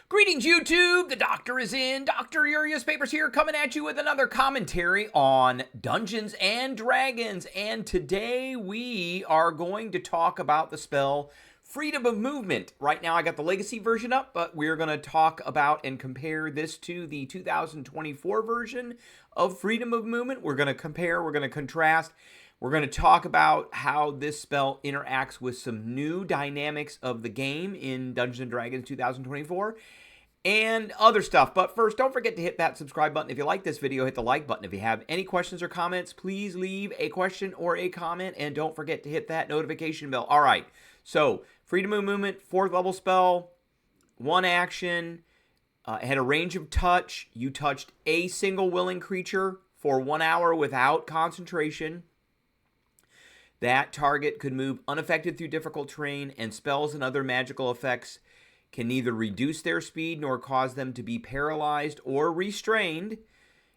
Greetings, YouTube! The Doctor is in. Dr. Urius Papers here, coming at you with another commentary on Dungeons and Dragons. And today we are going to talk about the spell Freedom of Movement. Right now I got the Legacy version up, but we're going to talk about and compare this to the 2024 version of Freedom of Movement. We're going to compare, we're going to contrast. We're going to talk about how this spell interacts with some new dynamics of the game in Dungeons & Dragons 2024 and other stuff. But first, don't forget to hit that subscribe button. If you like this video, hit the like button. If you have any questions or comments, please leave a question or a comment. And don't forget to hit that notification bell. All right, so Freedom of Movement, 4th level spell, 1 action. It had a range of touch. You touched a single willing creature for 1 hour without concentration. That target could move unaffected through difficult terrain, and spells and other magical effects can neither reduce their speed nor cause them to be paralyzed or restrained.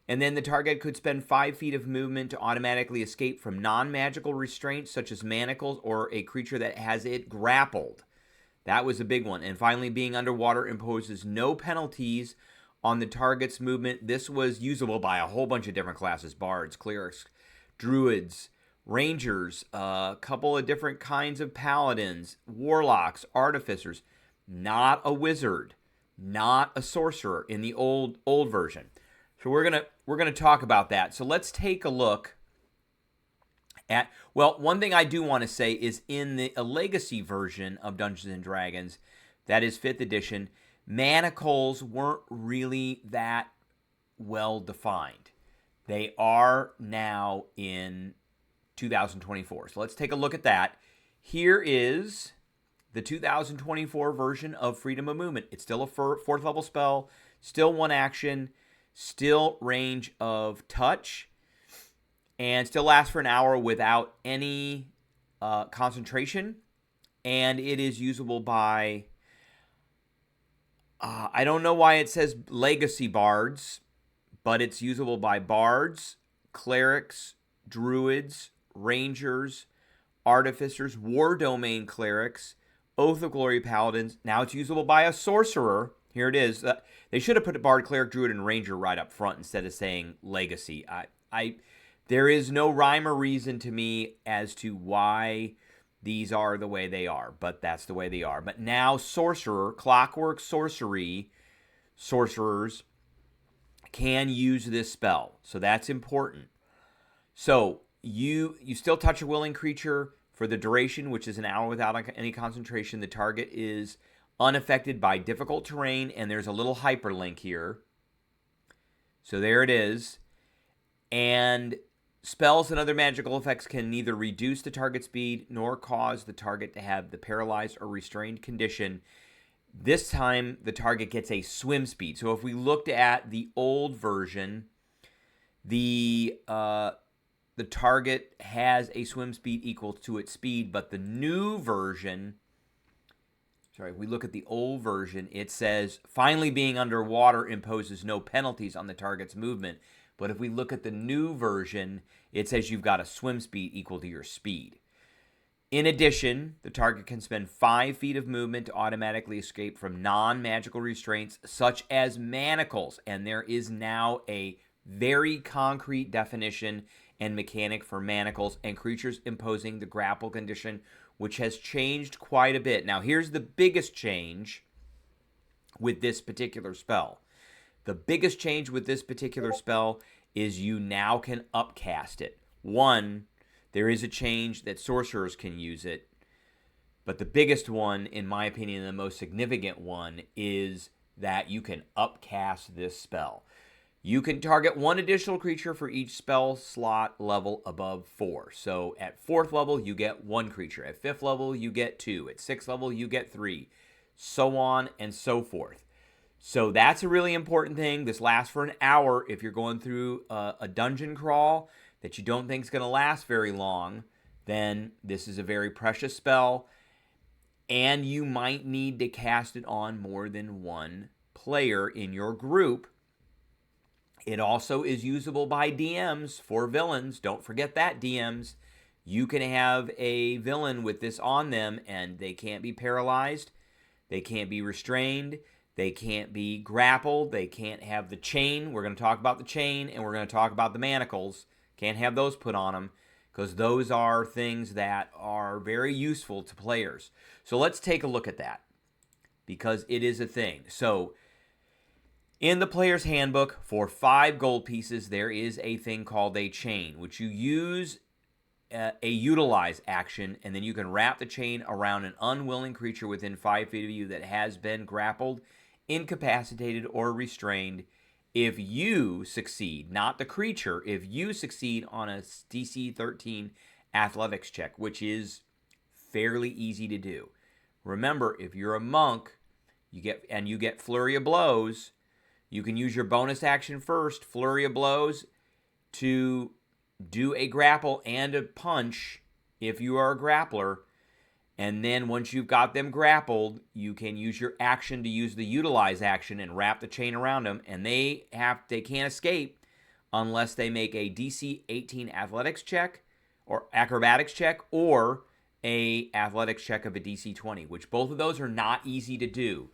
And then the target could spend 5 feet of movement to automatically escape from non-magical restraints such as manacles or a creature that has it grappled. That was a big one. And finally, being underwater imposes no penalties on the target's movement. This was usable by a whole bunch of different classes: bards, clerics, druids, rangers, a couple of different kinds of paladins, warlocks, artificers. Not a wizard, not a sorcerer in the old version. So we're gonna talk about that. So let's take a look at, well, one thing I do want to say is in the Legacy version of Dungeons and Dragons, that is 5th edition, manacles weren't really that well defined. They are now in 2024. So let's take a look at that. Here is the 2024 version of Freedom of Movement. It's still a 4th level spell, still 1 action, still range of touch, and still lasts for an hour without any concentration. And it is usable by, I don't know why it says Legacy bards, but it's usable by bards, clerics, druids, rangers, artificers, war domain clerics, Oath of Glory paladins. Now it's usable by a sorcerer. Here it is. They should have put a bard, cleric, druid, and ranger right up front instead of saying legacy. There is no rhyme or reason to me as to why these are the way they are, but that's the way they are. But now sorcerer, clockwork sorcery, sorcerers can use this spell. So that's important. So you still touch a willing creature for the duration, which is an hour without any concentration. The target is unaffected by difficult terrain, and there's a little hyperlink here. So there it is. And spells and other magical effects can neither reduce the target speed nor cause the target to have the paralyzed or restrained condition. This time, the target gets a swim speed. So if we looked at the old version, the target has a swim speed equal to its speed, but the new version, if we look at the old version, it says, finally being underwater imposes no penalties on the target's movement. But if we look at the new version, it says you've got a swim speed equal to your speed. In addition, the target can spend 5 feet of movement to automatically escape from non-magical restraints, such as manacles. And there is now a very concrete definition and mechanic for manacles and creatures imposing the grapple condition, which has changed quite a bit. Now, here's the biggest change with this particular spell. The biggest change with this particular spell is you now can upcast it. One, there is a change that sorcerers can use it, but the biggest one, in my opinion, the most significant one, is that you can upcast this spell. You can target 1 additional creature for each spell slot level above 4. So at 4th level, you get 1 creature. At 5th level, you get 2. At 6th level, you get 3. So on and so forth. So that's a really important thing. This lasts for an hour. If you're going through a dungeon crawl that you don't think is going to last very long, then this is a very precious spell. And you might need to cast it on more than 1 player in your group. It also is usable by DMs for villains. Don't forget that, DMs. You can have a villain with this on them, and they can't be paralyzed. They can't be restrained. They can't be grappled. They can't have the chain. We're going to talk about the chain, and we're going to talk about the manacles. Can't have those put on them because those are things that are very useful to players. So let's take a look at that because it is a thing. So in the player's handbook, for 5 gold pieces, there is a thing called a chain, which you use a utilize action, and then you can wrap the chain around an unwilling creature within 5 feet of you that has been grappled, incapacitated, or restrained. If you succeed, not the creature, if you succeed on a DC 13 athletics check, which is fairly easy to do. Remember, if you're a monk, you get flurry of blows, you can use your bonus action first, flurry of blows, to do a grapple and a punch if you are a grappler. And then once you've got them grappled, you can use your action to use the utilize action and wrap the chain around them. And they can't escape unless they make a DC 18 athletics check or acrobatics check or a athletics check of a DC 20, which both of those are not easy to do.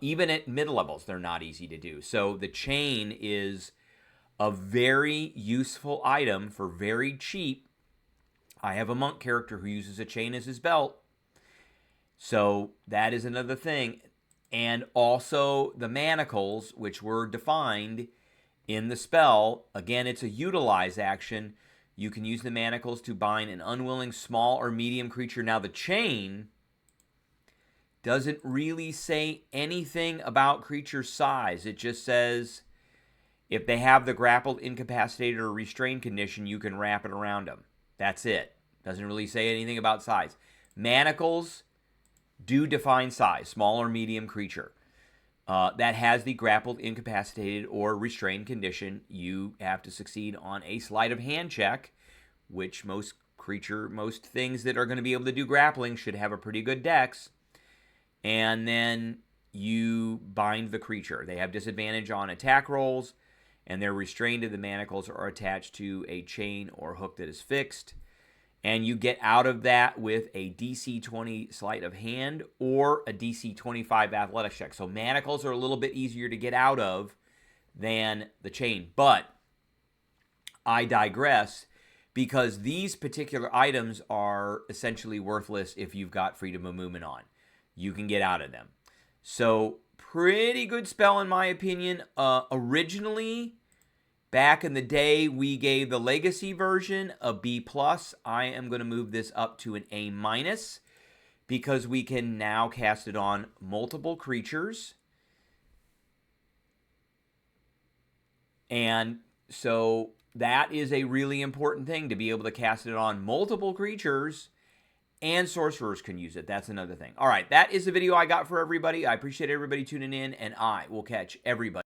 Even at mid-levels, they're not easy to do. So the chain is a very useful item for very cheap. I have a monk character who uses a chain as his belt. So that is another thing. And also the manacles, which were defined in the spell. Again, it's a utilize action. You can use the manacles to bind an unwilling small or medium creature. Now the chain doesn't really say anything about creature size. It just says if they have the grappled, incapacitated, or restrained condition, you can wrap it around them. That's it. Doesn't really say anything about size. Manacles do define size, small or medium creature. That has the grappled, incapacitated, or restrained condition. You have to succeed on a sleight of hand check, which most things that are going to be able to do grappling should have a pretty good dex. And then you bind the creature. They have disadvantage on attack rolls, and they're restrained if the manacles are attached to a chain or hook that is fixed. And you get out of that with a DC 20 sleight of hand or a DC 25 athletics check. So manacles are a little bit easier to get out of than the chain. But I digress, because these particular items are essentially worthless if you've got freedom of movement on. You can get out of them. So pretty good spell in my opinion. Originally, back in the day, we gave the Legacy version a B+. I am going to move this up to an A- because we can now cast it on multiple creatures. And so that is a really important thing, to be able to cast it on multiple creatures, and sorcerers can use it. That's another thing. All right, that is the video I got for everybody. I appreciate everybody tuning in, and I will catch everybody